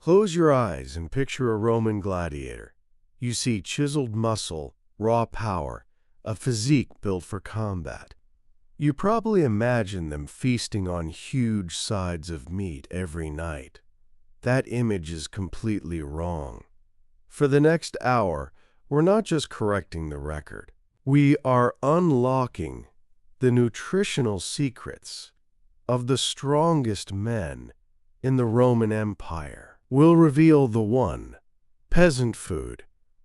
Close your eyes and picture a Roman gladiator. You see chiseled muscle, raw power, a physique built for combat. You probably imagine them feasting on huge sides of meat every night. That image is completely wrong. For the next hour, we're not just correcting the record. We are unlocking the nutritional secrets of the strongest men in the Roman Empire. We'll reveal the one, peasant food,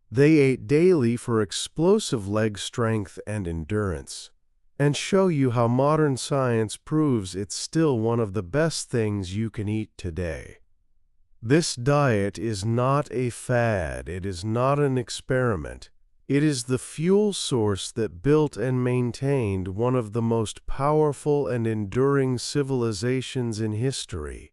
they ate daily for explosive leg strength and endurance, and show you how modern science proves it's still one of the best things you can eat today. This diet is not a fad, it is not an experiment. It is the fuel source that built and maintained one of the most powerful and enduring civilizations in history.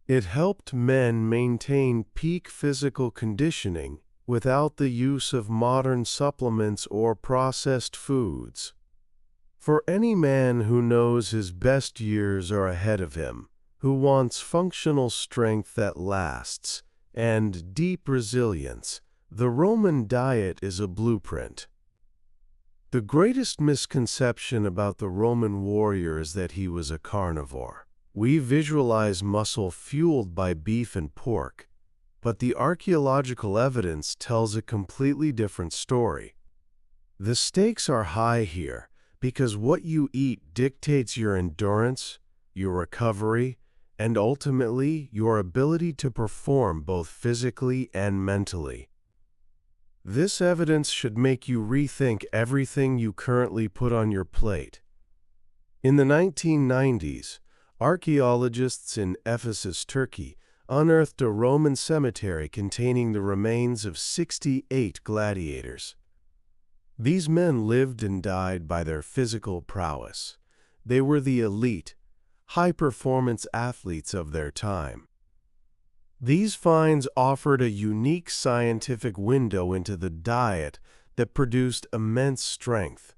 It helped men maintain peak physical conditioning without the use of modern supplements or processed foods. For any man who knows his best years are ahead of him, who wants functional strength that lasts, and deep resilience, the Roman diet is a blueprint. The greatest misconception about the Roman warrior is that he was a carnivore. We visualize muscle fueled by beef and pork, but the archaeological evidence tells a completely different story. The stakes are high here because what you eat dictates your endurance, your recovery, and ultimately your ability to perform both physically and mentally. This evidence should make you rethink everything you currently put on your plate. In the 1990s, archaeologists in Ephesus, Turkey, unearthed a Roman cemetery containing the remains of 68 gladiators. These men lived and died by their physical prowess. They were the elite, high-performance athletes of their time. These finds offered a unique scientific window into the diet that produced immense strength.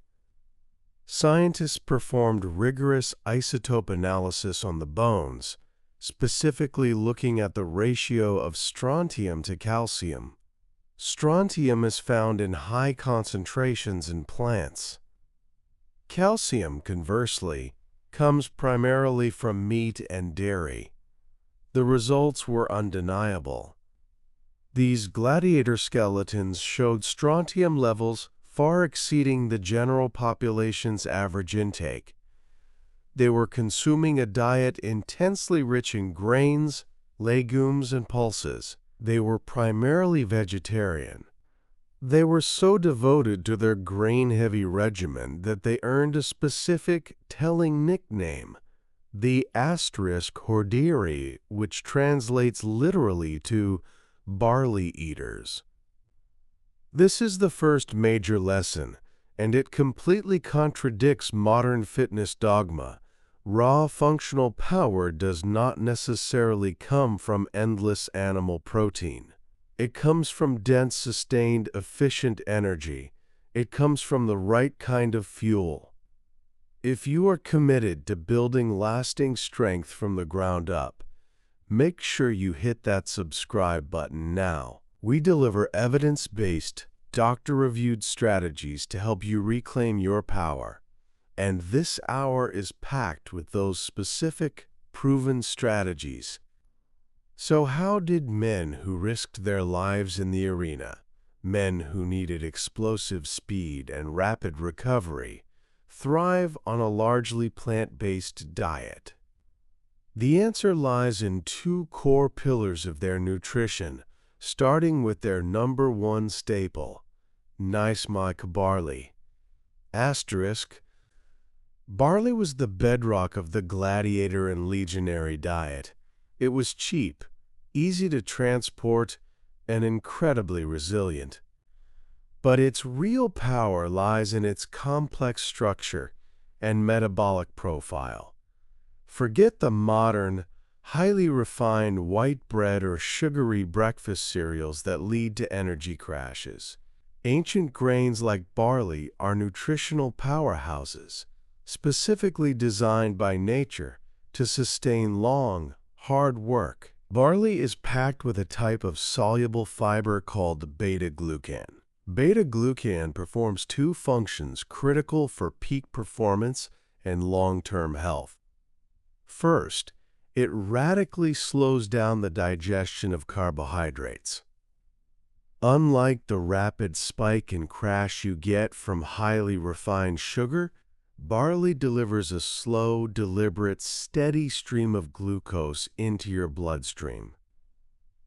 Scientists performed rigorous isotope analysis on the bones, specifically looking at the ratio of strontium to calcium. Strontium is found in high concentrations in plants. Calcium, conversely, comes primarily from meat and dairy. The results were undeniable. These gladiator skeletons showed strontium levels far exceeding the general population's average intake. They were consuming a diet intensely rich in grains, legumes, and pulses. They were primarily vegetarian. They were so devoted to their grain-heavy regimen that they earned a specific, telling nickname, the *hordeari, which translates literally to barley eaters. This is the first major lesson, and it completely contradicts modern fitness dogma. Raw functional power does not necessarily come from endless animal protein. It comes from dense, sustained, efficient energy. It comes from the right kind of fuel. If you are committed to building lasting strength from the ground up, make sure you hit that subscribe button now. We deliver evidence-based, doctor-reviewed strategies to help you reclaim your power. And this hour is packed with those specific, proven strategies. So how did men who risked their lives in the arena, men who needed explosive speed and rapid recovery, thrive on a largely plant-based diet? The answer lies in two core pillars of their nutrition, starting with their number one staple, unmatched barley. Barley was the bedrock of the gladiator and legionary diet. It was cheap, easy to transport, and incredibly resilient. But its real power lies in its complex structure and metabolic profile. Forget the modern, highly refined white bread or sugary breakfast cereals that lead to energy crashes. Ancient grains like barley are nutritional powerhouses, specifically designed by nature to sustain long, hard work Barley is packed with a type of soluble fiber called beta-glucan. Beta-glucan performs two functions critical for peak performance and long-term health. First, it radically slows down the digestion of carbohydrates. Unlike the rapid spike and crash you get from highly refined sugar, barley delivers a slow, deliberate, steady stream of glucose into your bloodstream.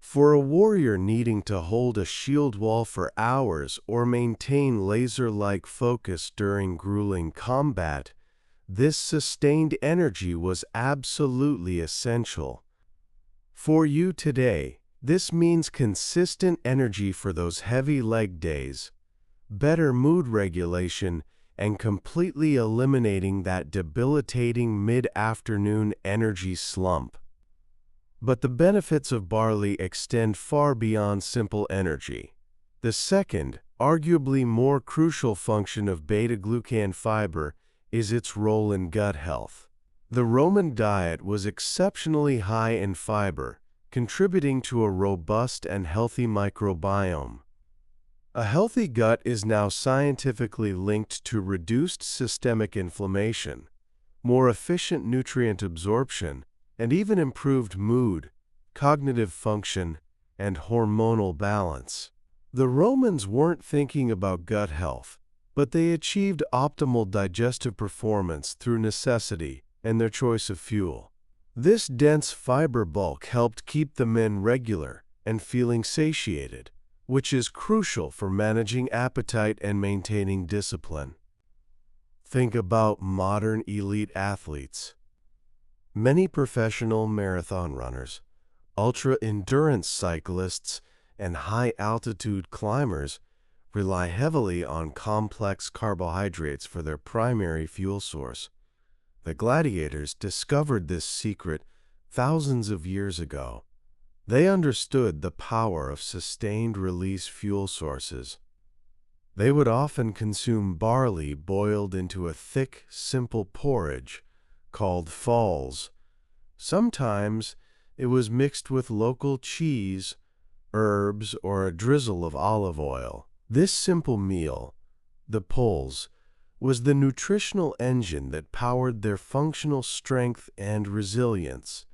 For a warrior needing to hold a shield wall for hours or maintain laser-like focus during grueling combat, this sustained energy was absolutely essential. For you today, this means consistent energy for those heavy leg days, better mood regulation, and completely eliminating that debilitating mid-afternoon energy slump. But the benefits of barley extend far beyond simple energy. The second, arguably more crucial function of beta-glucan fiber is its role in gut health. The Roman diet was exceptionally high in fiber, contributing to a robust and healthy microbiome. A healthy gut is now scientifically linked to reduced systemic inflammation, more efficient nutrient absorption, and even improved mood, cognitive function, and hormonal balance. The Romans weren't thinking about gut health, but they achieved optimal digestive performance through necessity and their choice of fuel. This dense fiber bulk helped keep the men regular and feeling satiated, which is crucial for managing appetite and maintaining discipline. Think about modern elite athletes. Many professional marathon runners, ultra-endurance cyclists, and high-altitude climbers rely heavily on complex carbohydrates for their primary fuel source. The gladiators discovered this secret thousands of years ago. They understood the power of sustained-release fuel sources. They would often consume barley boiled into a thick, simple porridge called falls. Sometimes it was mixed with local cheese, herbs, or a drizzle of olive oil. This simple meal, the pulse, was the nutritional engine that powered their functional strength and resilience.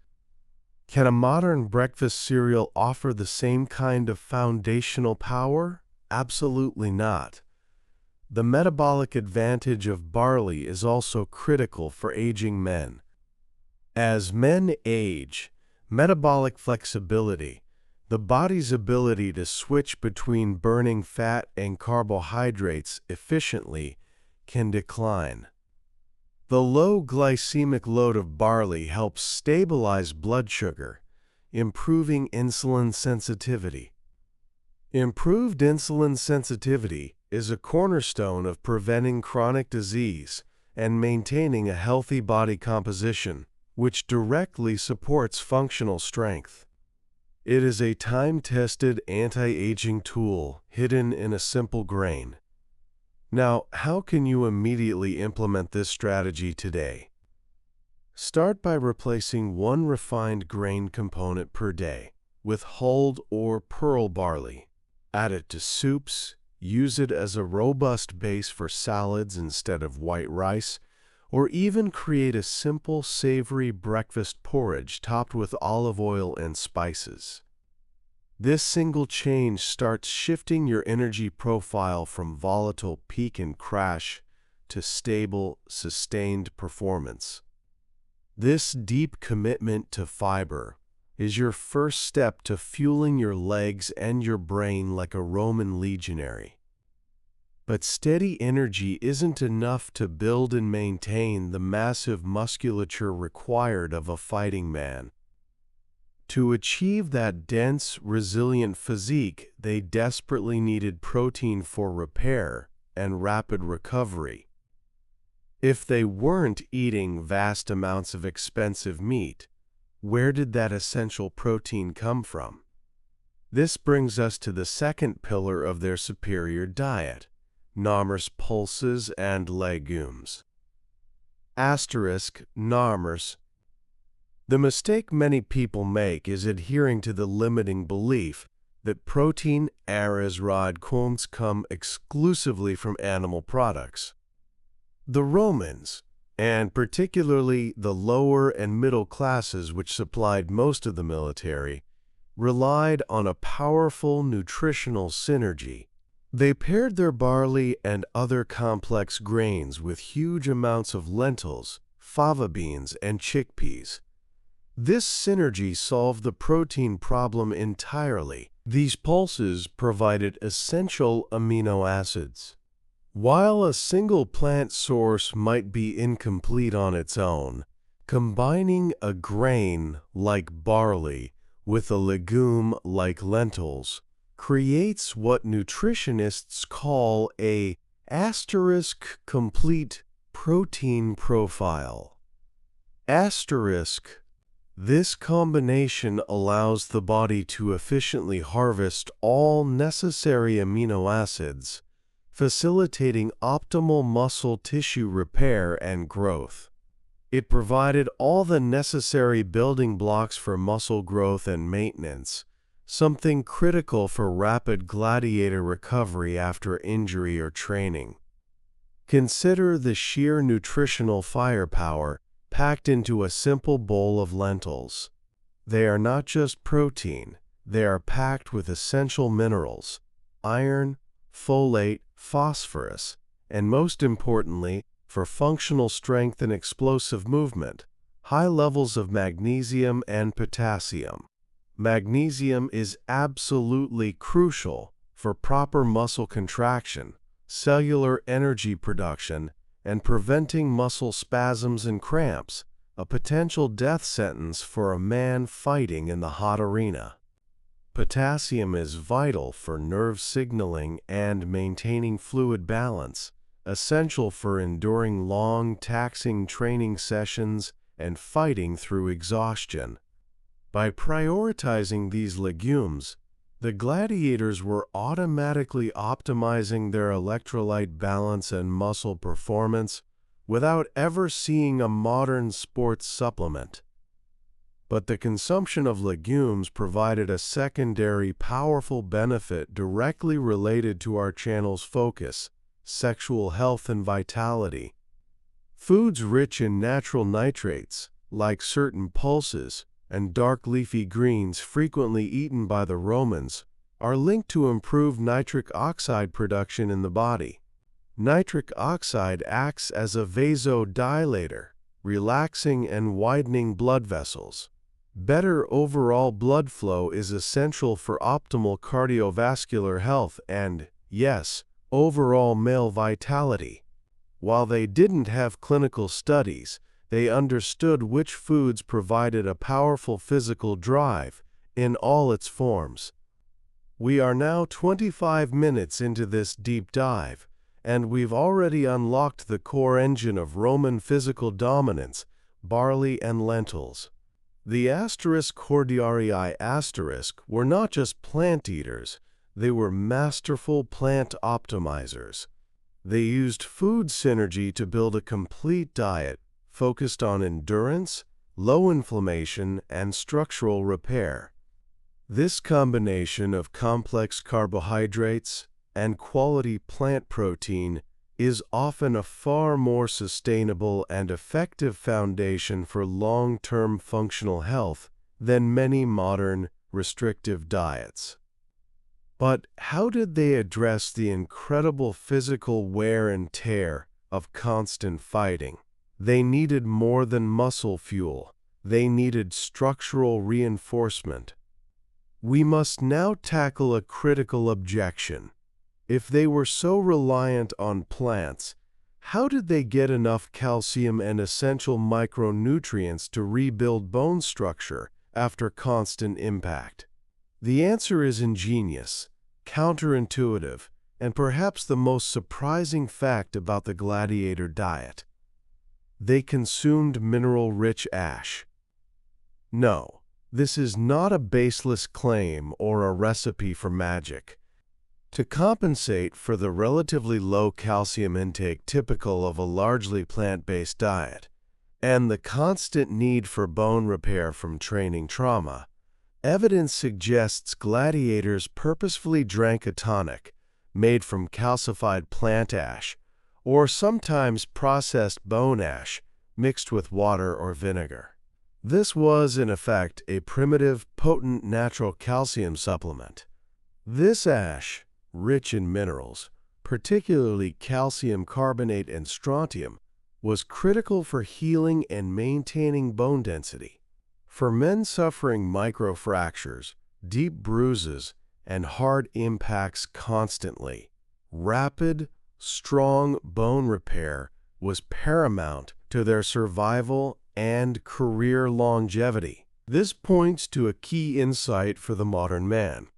Can a modern breakfast cereal offer the same kind of foundational power? Absolutely not. The metabolic advantage of barley is also critical for aging men. As men age, metabolic flexibility, the body's ability to switch between burning fat and carbohydrates efficiently, can decline. The low glycemic load of barley helps stabilize blood sugar, improving insulin sensitivity. Improved insulin sensitivity is a cornerstone of preventing chronic disease and maintaining a healthy body composition, which directly supports functional strength. It is a time-tested anti-aging tool hidden in a simple grain. Now, how can you immediately implement this strategy today? Start by replacing one refined grain component per day with hulled or pearl barley. Add it to soups, use it as a robust base for salads instead of white rice, or even create a simple, savory breakfast porridge topped with olive oil and spices. This single change starts shifting your energy profile from volatile peak and crash to stable, sustained performance. This deep commitment to fiber is your first step to fueling your legs and your brain like a Roman legionary. But steady energy isn't enough to build and maintain the massive musculature required of a fighting man. To achieve that dense, resilient physique, they desperately needed protein for repair and rapid recovery. If they weren't eating vast amounts of expensive meat, where did that essential protein come from? This brings us to the second pillar of their superior diet, Narmer's pulses and legumes. Asterisk Narmer's. The mistake many people make is adhering to the limiting belief that protein comes come exclusively from animal products. The Romans, and particularly the lower and middle classes which supplied most of the military, relied on a powerful nutritional synergy. They paired their barley and other complex grains with huge amounts of lentils, fava beans, and chickpeas. This synergy solved the protein problem entirely. These pulses provided essential amino acids. While a single plant source might be incomplete on its own, combining a grain like barley with a legume like lentils creates what nutritionists call a asterisk complete protein profile. This combination allows the body to efficiently harvest all necessary amino acids, facilitating optimal muscle tissue repair and growth. It provided all the necessary building blocks for muscle growth and maintenance, something critical for rapid gladiator recovery after injury or training. Consider the sheer nutritional firepower packed into a simple bowl of lentils. They are not just protein, they are packed with essential minerals, iron, folate, phosphorus, and most importantly, for functional strength and explosive movement, high levels of magnesium and potassium. Magnesium is absolutely crucial for proper muscle contraction, cellular energy production, and preventing muscle spasms and cramps, a potential death sentence for a man fighting in the hot arena. Potassium is vital for nerve signaling and maintaining fluid balance, essential for enduring long, taxing training sessions and fighting through exhaustion. By prioritizing these legumes, the gladiators were automatically optimizing their electrolyte balance and muscle performance without ever seeing a modern sports supplement. But the consumption of legumes provided a secondary powerful benefit directly related to our channel's focus: sexual health and vitality. Foods rich in natural nitrates, like certain pulses and dark leafy greens frequently eaten by the Romans, are linked to improved nitric oxide production in the body. Nitric oxide acts as a vasodilator, relaxing and widening blood vessels. Better overall blood flow is essential for optimal cardiovascular health and, yes, overall male vitality. While they didn't have clinical studies, they understood which foods provided a powerful physical drive in all its forms. We are now 25 minutes into this deep dive, and we've already unlocked the core engine of Roman physical dominance: barley and lentils. The *cordiarii* were not just plant eaters, they were masterful plant optimizers. They used food synergy to build a complete diet focused on endurance, low inflammation, and structural repair. This combination of complex carbohydrates and quality plant protein is often a far more sustainable and effective foundation for long-term functional health than many modern, restrictive diets. But how did they address the incredible physical wear and tear of constant fighting? They needed more than muscle fuel. They needed structural reinforcement. We must now tackle a critical objection. If they were so reliant on plants, how did they get enough calcium and essential micronutrients to rebuild bone structure after constant impact? The answer is ingenious, counterintuitive, and perhaps the most surprising fact about the gladiator diet. They consumed mineral-rich ash. No, this is not a baseless claim or a recipe for magic. To compensate for the relatively low calcium intake typical of a largely plant-based diet, and the constant need for bone repair from training trauma, evidence suggests gladiators purposefully drank a tonic made from calcified plant ash or sometimes processed bone ash mixed with water or vinegar. This was, in effect, a primitive, potent natural calcium supplement. This ash, rich in minerals, particularly calcium carbonate and strontium, was critical for healing and maintaining bone density. For men suffering microfractures, deep bruises, and hard impacts constantly, rapid, strong bone repair was paramount to their survival and career longevity. This points to a key insight for the modern man.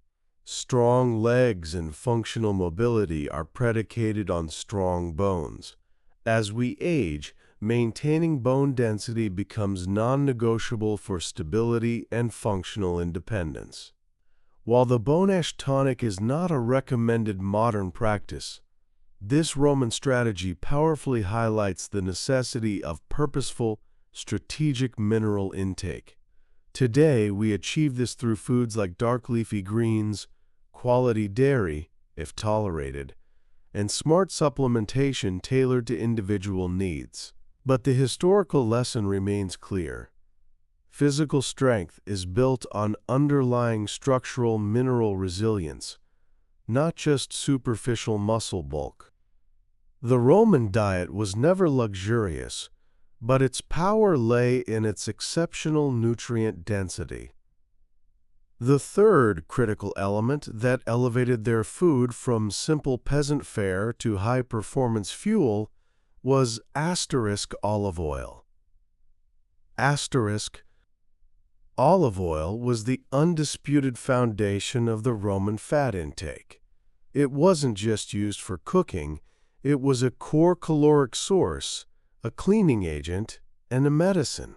Strong legs and functional mobility are predicated on strong bones. As we age, maintaining bone density becomes non-negotiable for stability and functional independence. While the bone ash tonic is not a recommended modern practice, this Roman strategy powerfully highlights the necessity of purposeful, strategic mineral intake. Today, we achieve this through foods like dark leafy greens, quality dairy, if tolerated, and smart supplementation tailored to individual needs. But the historical lesson remains clear. Physical strength is built on underlying structural mineral resilience, not just superficial muscle bulk. The Roman diet was never luxurious, but its power lay in its exceptional nutrient density. The third critical element that elevated their food from simple peasant fare to high-performance fuel was olive oil. Olive oil was the undisputed foundation of the Roman fat intake. It wasn't just used for cooking, it was a core caloric source, a cleaning agent, and a medicine.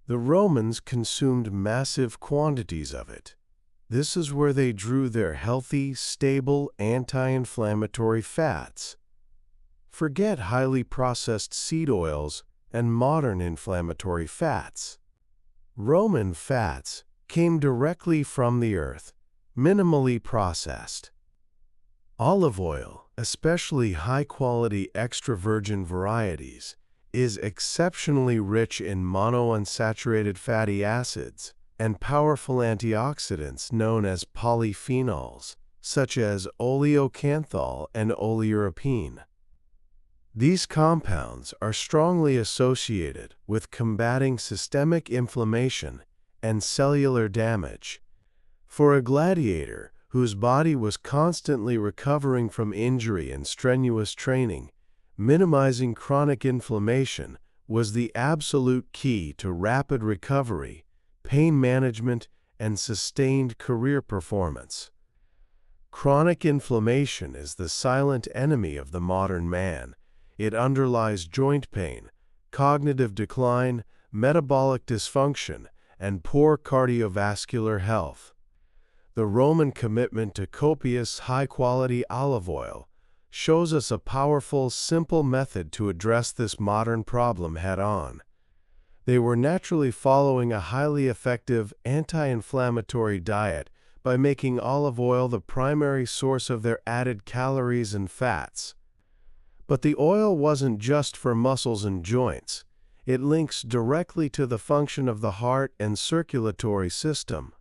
The Romans consumed massive quantities of it. This is where they drew their healthy, stable, anti-inflammatory fats. Forget highly processed seed oils and modern inflammatory fats. Roman fats came directly from the earth, minimally processed. Olive oil, especially high-quality extra virgin varieties, is exceptionally rich in monounsaturated fatty acids and powerful antioxidants known as polyphenols, such as oleocanthal and oleuropein. These compounds are strongly associated with combating systemic inflammation and cellular damage. For a gladiator whose body was constantly recovering from injury and strenuous training, minimizing chronic inflammation was the absolute key to rapid recovery, pain management, and sustained career performance. Chronic inflammation is the silent enemy of the modern man. It underlies joint pain, cognitive decline, metabolic dysfunction, and poor cardiovascular health. The Roman commitment to copious, high-quality olive oil shows us a powerful, simple method to address this modern problem head-on. They were naturally following a highly effective anti-inflammatory diet by making olive oil the primary source of their added calories and fats. But the oil wasn't just for muscles and joints. It links directly to the function of the heart and circulatory system.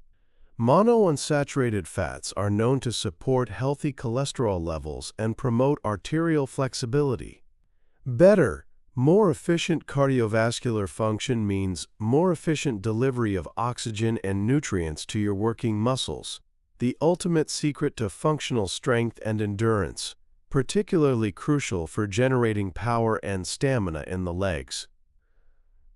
Monounsaturated fats are known to support healthy cholesterol levels and promote arterial flexibility. Better, more efficient cardiovascular function means more efficient delivery of oxygen and nutrients to your working muscles, the ultimate secret to functional strength and endurance, particularly crucial for generating power and stamina in the legs.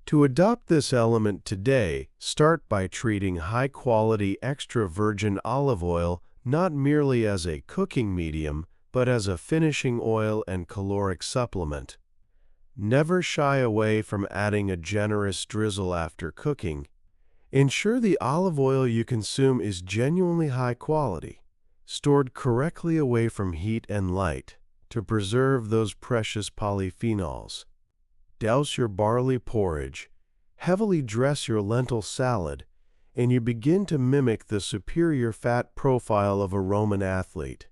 To adopt this element today, start by treating high-quality extra virgin olive oil not merely as a cooking medium, but as a finishing oil and caloric supplement. Never shy away from adding a generous drizzle after cooking. Ensure the olive oil you consume is genuinely high quality, stored correctly away from heat and light to preserve those precious polyphenols. douse your barley porridge, heavily dress your lentil salad, and you begin to mimic the superior fat profile of a Roman athlete.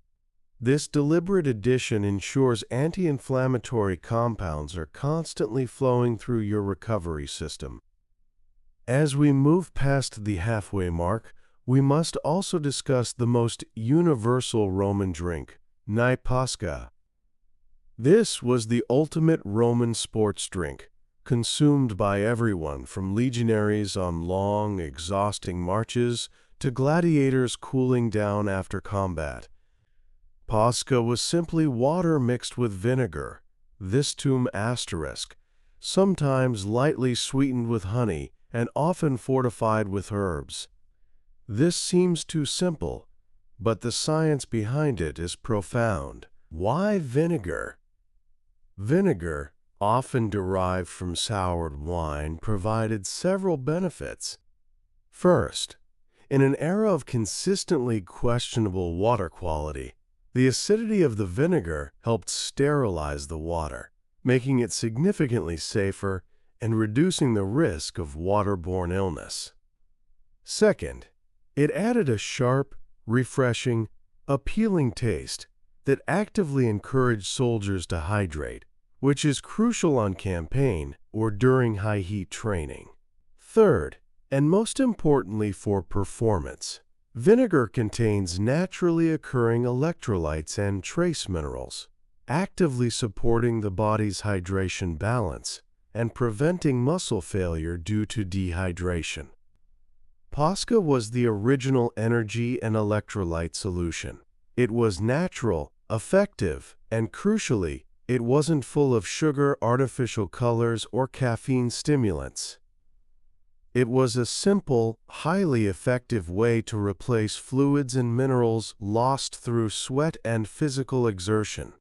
This deliberate addition ensures anti-inflammatory compounds are constantly flowing through your recovery system. As we move past the halfway mark, we must also discuss the most universal Roman drink, Pasca. This was the ultimate Roman sports drink, consumed by everyone from legionaries on long, exhausting marches to gladiators cooling down after combat. Pasca was simply water mixed with vinegar, vistum asterisk, sometimes lightly sweetened with honey and often fortified with herbs. This seems too simple, but the science behind it is profound. Why vinegar? Vinegar, often derived from soured wine, provided several benefits. First, in an era of consistently questionable water quality, the acidity of the vinegar helped sterilize the water, making it significantly safer and reducing the risk of waterborne illness. Second, it added a sharp, refreshing, appealing taste that actively encouraged soldiers to hydrate, which is crucial on campaign or during high-heat training. Third, and most importantly for performance, vinegar contains naturally occurring electrolytes and trace minerals, actively supporting the body's hydration balance and preventing muscle failure due to dehydration. Pasca was the original energy and electrolyte solution. It was natural, effective, and crucially, it wasn't full of sugar, artificial colors, or caffeine stimulants. It was a simple, highly effective way to replace fluids and minerals lost through sweat and physical exertion.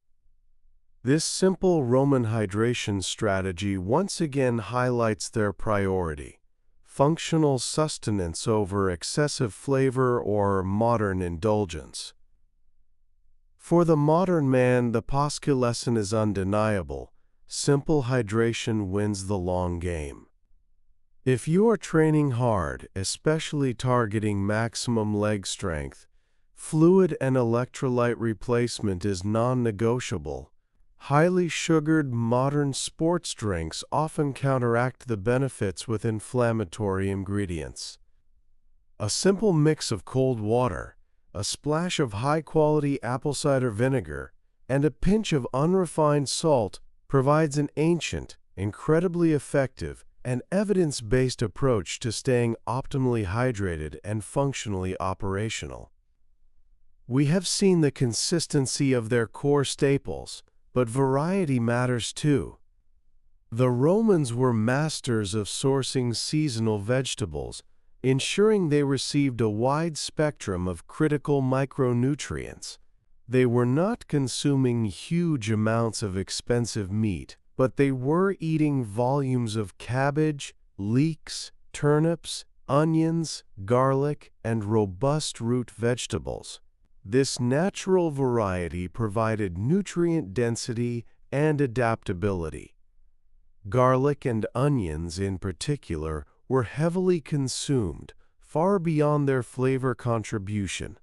This simple Roman hydration strategy once again highlights their priority: functional sustenance over excessive flavor or modern indulgence. For the modern man, the Pasca lesson is undeniable. Simple hydration wins the long game. If you are training hard, especially targeting maximum leg strength, fluid and electrolyte replacement is non-negotiable. Highly sugared modern sports drinks often counteract the benefits with inflammatory ingredients. A simple mix of cold water, a splash of high-quality apple cider vinegar, and a pinch of unrefined salt provides an ancient, incredibly effective, and evidence-based approach to staying optimally hydrated and functionally operational. We have seen the consistency of their core staples, but variety matters too. The Romans were masters of sourcing seasonal vegetables, ensuring they received a wide spectrum of critical micronutrients. They were not consuming huge amounts of expensive meat, but they were eating volumes of cabbage, leeks, turnips, onions, garlic, and robust root vegetables. This natural variety provided nutrient density and adaptability. Garlic and onions in particular were heavily consumed, far beyond their flavor contribution.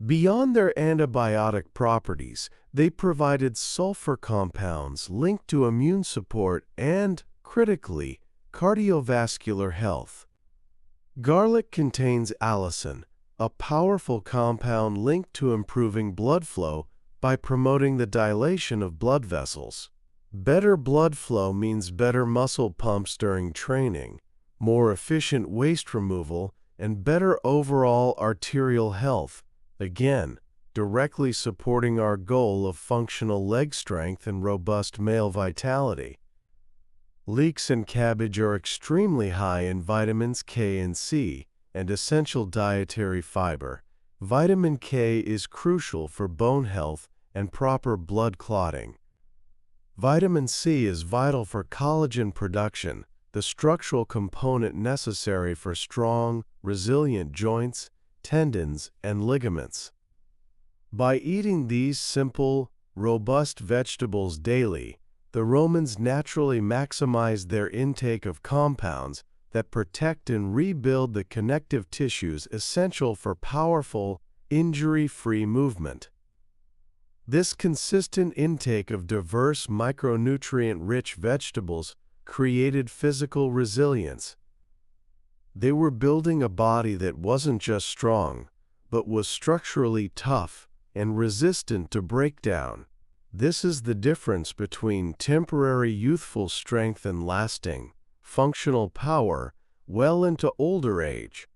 Beyond their antibiotic properties, they provided sulfur compounds linked to immune support and, critically, cardiovascular health. Garlic contains allicin, a powerful compound linked to improving blood flow by promoting the dilation of blood vessels. Better blood flow means better muscle pumps during training, more efficient waste removal, and better overall arterial health, again, directly supporting our goal of functional leg strength and robust male vitality. Leeks and cabbage are extremely high in vitamins K and C and essential dietary fiber. Vitamin K is crucial for bone health and proper blood clotting. Vitamin C is vital for collagen production, the structural component necessary for strong, resilient joints, tendons, and ligaments. By eating these simple, robust vegetables daily, The Romans naturally maximized their intake of compounds that protect and rebuild the connective tissues essential for powerful, injury-free movement. This consistent intake of diverse micronutrient-rich vegetables created physical resilience. They were building a body that wasn't just strong, but was structurally tough and resistant to breakdown. This is the difference between temporary youthful strength and lasting, functional power well into older age.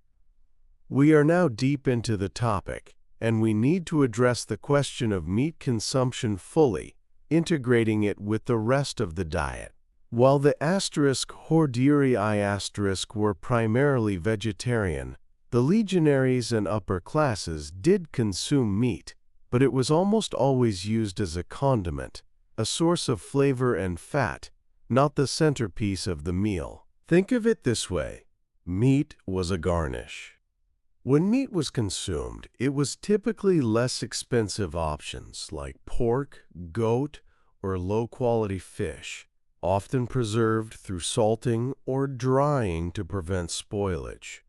We are now deep into the topic, and we need to address the question of meat consumption fully, integrating it with the rest of the diet. While the *hordearii* were primarily vegetarian, the legionaries and upper classes did consume meat, but it was almost always used as a condiment, a source of flavor and fat, not the centerpiece of the meal. Think of it this way: meat was a garnish. When meat was consumed, it was typically less expensive options like pork, goat, or low-quality fish, often preserved through salting or drying to prevent spoilage.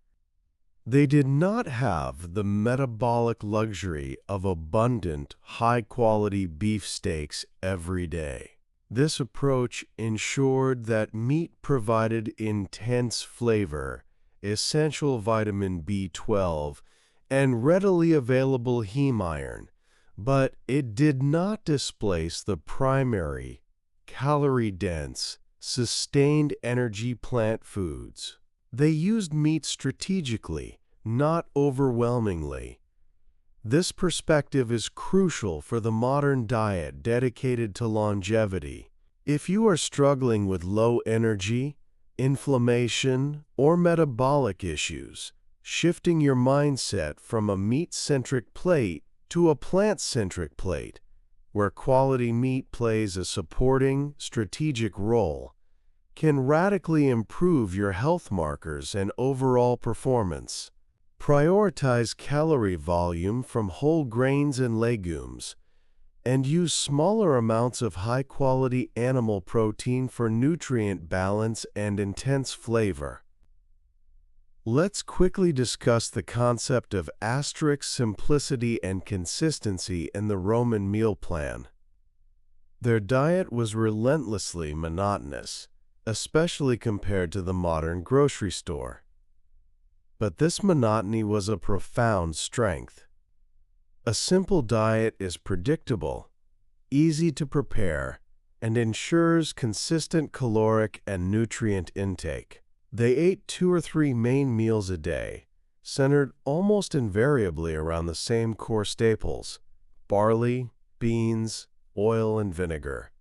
They did not have the metabolic luxury of abundant, high-quality beefsteaks every day. This approach ensured that meat provided intense flavor, essential vitamin B12, and readily available heme iron, but it did not displace the primary, calorie-dense, sustained energy plant foods. They used meat strategically, not overwhelmingly. This perspective is crucial for the modern diet dedicated to longevity. If you are struggling with low energy, inflammation, or metabolic issues, shifting your mindset from a meat-centric plate to a plant-centric plate, where quality meat plays a supporting, strategic role, can radically improve your health markers and overall performance. Prioritize calorie volume from whole grains and legumes, and use smaller amounts of high-quality animal protein for nutrient balance and intense flavor. Let's quickly discuss the concept of simplicity and consistency in the Roman meal plan. Their diet was relentlessly monotonous, especially compared to the modern grocery store. But this monotony was a profound strength. A simple diet is predictable, easy to prepare, and ensures consistent caloric and nutrient intake. They ate 2 or 3 main meals a day, centered almost invariably around the same core staples: barley, beans, oil, and vinegar.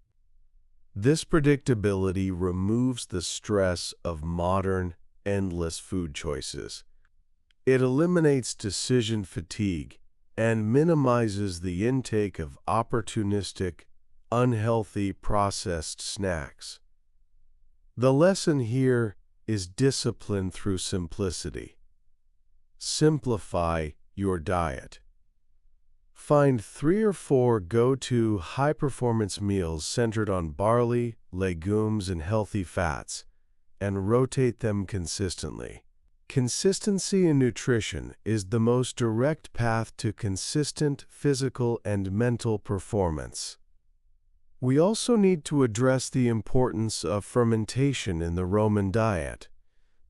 This predictability removes the stress of modern, endless food choices. It eliminates decision fatigue and minimizes the intake of opportunistic, unhealthy processed snacks. The lesson here is discipline through simplicity. Simplify your diet. Find 3 or 4 go-to high-performance meals centered on barley, legumes, and healthy fats, and rotate them consistently. Consistency in nutrition is the most direct path to consistent physical and mental performance. We also need to address the importance of fermentation in the Roman diet,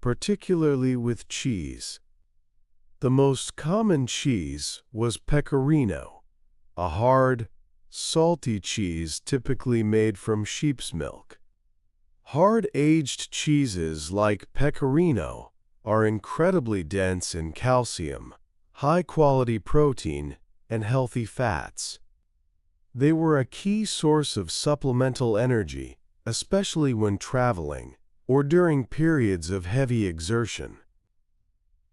particularly with cheese. The most common cheese was pecorino, a hard, salty cheese typically made from sheep's milk. Hard-aged cheeses like pecorino are incredibly dense in calcium, high-quality protein, and healthy fats. They were a key source of supplemental energy, especially when traveling or during periods of heavy exertion.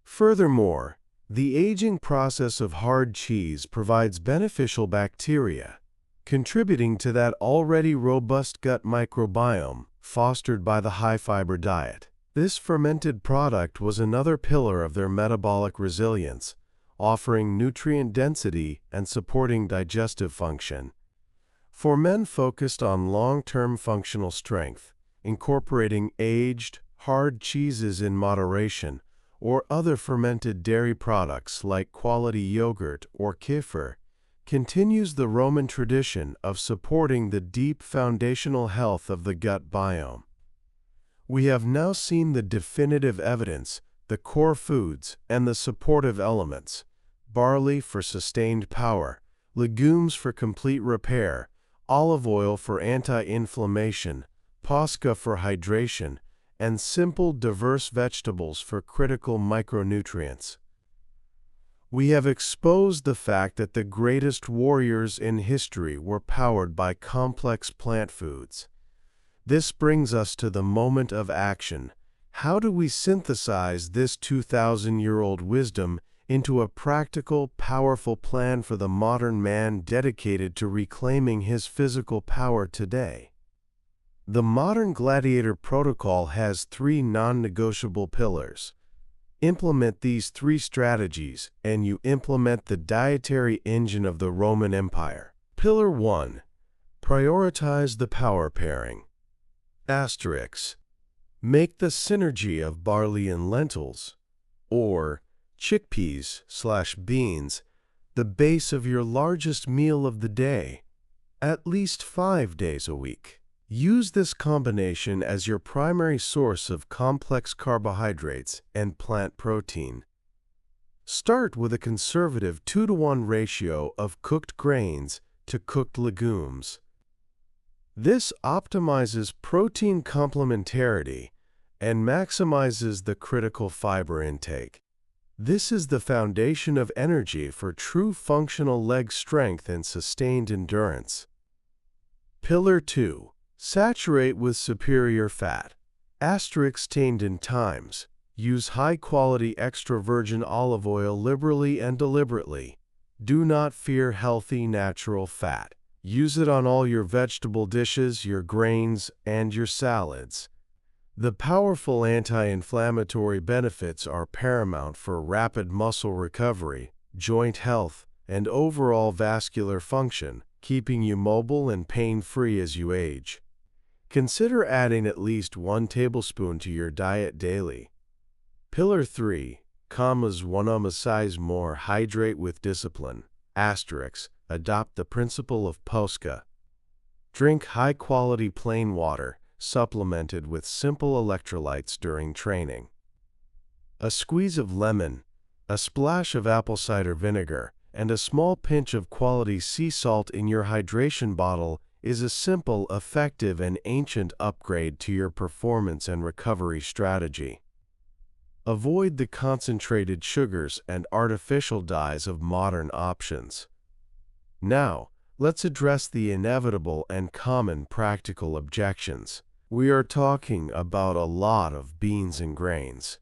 Furthermore, the aging process of hard cheese provides beneficial bacteria, contributing to that already robust gut microbiome fostered by the high-fiber diet. This fermented product was another pillar of their metabolic resilience, offering nutrient density and supporting digestive function. For men focused on long-term functional strength, incorporating aged, hard cheeses in moderation, or other fermented dairy products like quality yogurt or kefir, continues the Roman tradition of supporting the deep foundational health of the gut biome. We have now seen the definitive evidence, the core foods, and the supportive elements: barley for sustained power, legumes for complete repair, olive oil for anti-inflammation, posca for hydration, and simple, diverse vegetables for critical micronutrients. We have exposed the fact that the greatest warriors in history were powered by complex plant foods. This brings us to the moment of action. How do we synthesize this 2,000-year-old wisdom into a practical, powerful plan for the modern man dedicated to reclaiming his physical power today? The modern gladiator protocol has 3 non-negotiable pillars. Implement these 3 strategies, and you implement the dietary engine of the Roman Empire. Pillar 1. Prioritize the power pairing. Asterisk. Make the synergy of barley and lentils, or chickpeas/beans, the base of your largest meal of the day, at least 5 days a week. Use this combination as your primary source of complex carbohydrates and plant protein. Start with a conservative 2-to-1 ratio of cooked grains to cooked legumes. This optimizes protein complementarity and maximizes the critical fiber intake. This is the foundation of energy for true functional leg strength and sustained endurance. Pillar 2. Saturate with superior fat. Asterisk-tained in times. Use high-quality extra virgin olive oil liberally and deliberately. Do not fear healthy natural fat. Use it on all your vegetable dishes, your grains, and your salads. The powerful anti-inflammatory benefits are paramount for rapid muscle recovery, joint health, and overall vascular function, keeping you mobile and pain-free as you age. Consider adding at least 1 tablespoon to your diet daily. Pillar 3. 1 size more. Hydrate with discipline. Asterisk. Adopt the principle of posca. Drink high-quality plain water, supplemented with simple electrolytes during training. A squeeze of lemon, a splash of apple cider vinegar, and a small pinch of quality sea salt in your hydration bottle is a simple, effective, and ancient upgrade to your performance and recovery strategy. Avoid the concentrated sugars and artificial dyes of modern options. Now, let's address the inevitable and common practical objections. We are talking about a lot of beans and grains.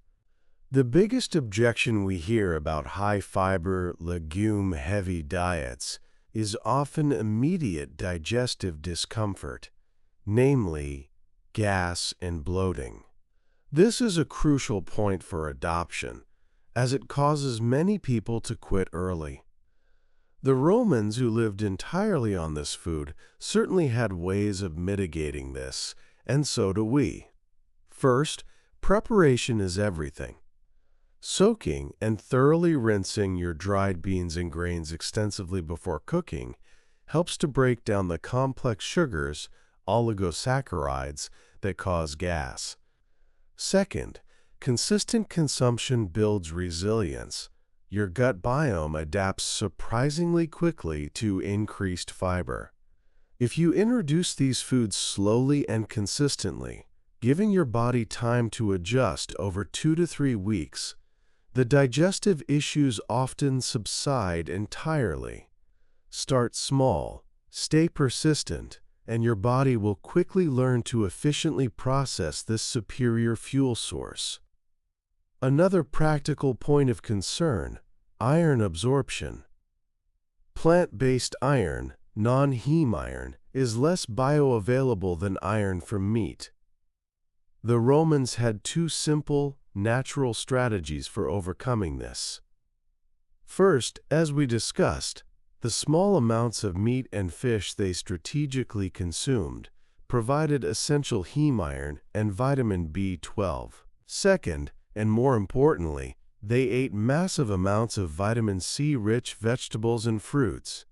The biggest objection we hear about high-fiber, legume-heavy diets is often immediate digestive discomfort, namely gas and bloating. This is a crucial point for adoption, as it causes many people to quit early. The Romans, who lived entirely on this food, certainly had ways of mitigating this, and so do we. First, preparation is everything. Soaking and thoroughly rinsing your dried beans and grains extensively before cooking helps to break down the complex sugars, oligosaccharides, that cause gas. Second, consistent consumption builds resilience. Your gut biome adapts surprisingly quickly to increased fiber. If you introduce these foods slowly and consistently, giving your body time to adjust over 2 to 3 weeks, the digestive issues often subside entirely. Start small, stay persistent, and your body will quickly learn to efficiently process this superior fuel source. Another practical point of concern: iron absorption. Plant-based iron, non-heme iron, is less bioavailable than iron from meat. The Romans had 2 simple, natural strategies for overcoming this. First, as we discussed, the The small amounts of meat and fish they strategically consumed provided essential heme iron and vitamin B12. Second, and more importantly, they ate massive amounts of vitamin C-rich vegetables and fruits.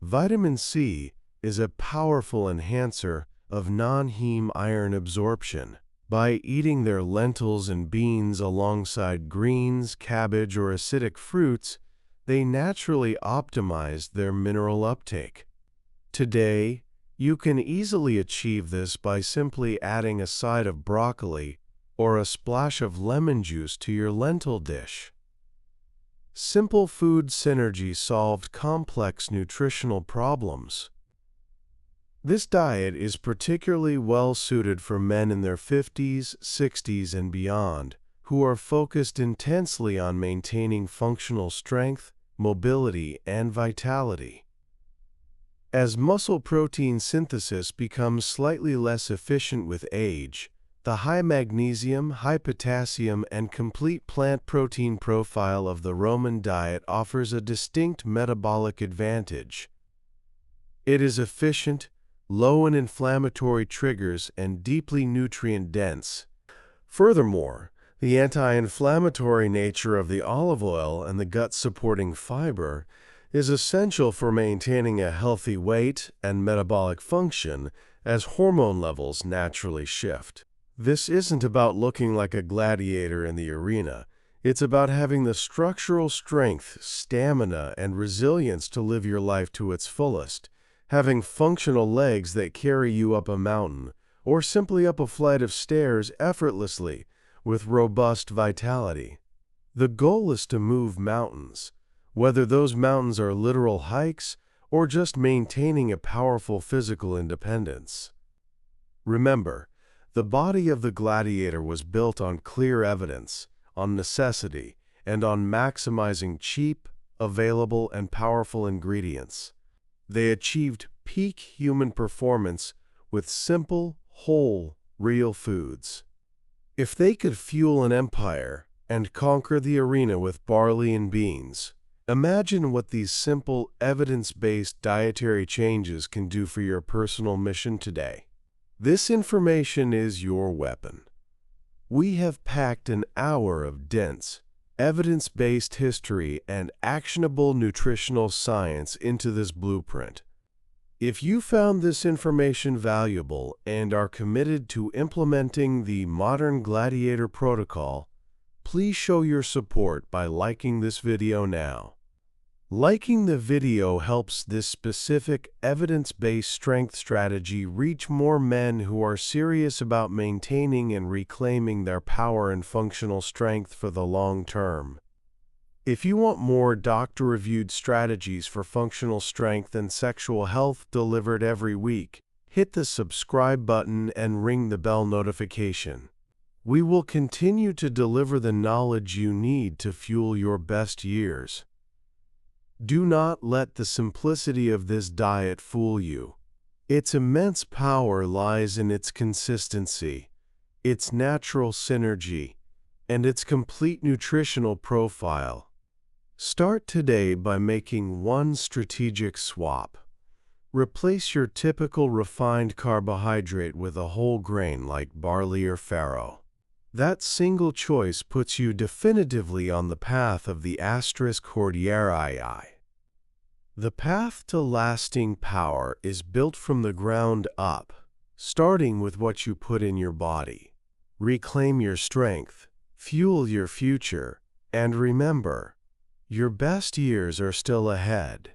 Vitamin C is a powerful enhancer of non-heme iron absorption. By eating their lentils and beans alongside greens, cabbage, or acidic fruits, they naturally optimized their mineral uptake. Today, you can easily achieve this by simply adding a side of broccoli or a splash of lemon juice to your lentil dish. Simple food synergy solved complex nutritional problems. This diet is particularly well suited for men in their 50s, 60s, and beyond, who are focused intensely on maintaining functional strength, mobility, and vitality. As muscle protein synthesis becomes slightly less efficient with age, the high magnesium, high potassium, and complete plant protein profile of the Roman diet offers a distinct metabolic advantage. It is efficient, low in inflammatory triggers, and deeply nutrient-dense. Furthermore, the anti-inflammatory nature of the olive oil and the gut-supporting fiber is essential for maintaining a healthy weight and metabolic function as hormone levels naturally shift. This isn't about looking like a gladiator in the arena. It's about having the structural strength, stamina, and resilience to live your life to its fullest, having functional legs that carry you up a mountain, or simply up a flight of stairs effortlessly with robust vitality. The goal is to move mountains, whether those mountains are literal hikes or just maintaining a powerful physical independence. Remember, the body of the gladiator was built on clear evidence, on necessity, and on maximizing cheap, available, and powerful ingredients. They achieved peak human performance with simple, whole, real foods. If they could fuel an empire and conquer the arena with barley and beans, imagine what these simple, evidence-based dietary changes can do for your personal mission today. This information is your weapon. We have packed an hour of dense, evidence-based history and actionable nutritional science into this blueprint. If you found this information valuable and are committed to implementing the modern gladiator protocol, please show your support by liking this video now. Liking the video helps this specific evidence-based strength strategy reach more men who are serious about maintaining and reclaiming their power and functional strength for the long term. If you want more doctor-reviewed strategies for functional strength and sexual health delivered every week, hit the subscribe button and ring the bell notification. We will continue to deliver the knowledge you need to fuel your best years. Do not let the simplicity of this diet fool you. Its immense power lies in its consistency, its natural synergy, and its complete nutritional profile. Start today by making one strategic swap. Replace your typical refined carbohydrate with a whole grain like barley or farro. That single choice puts you definitively on the path of the *Cordillera. The path to lasting power is built from the ground up, starting with what you put in your body. Reclaim your strength, fuel your future, and remember, your best years are still ahead.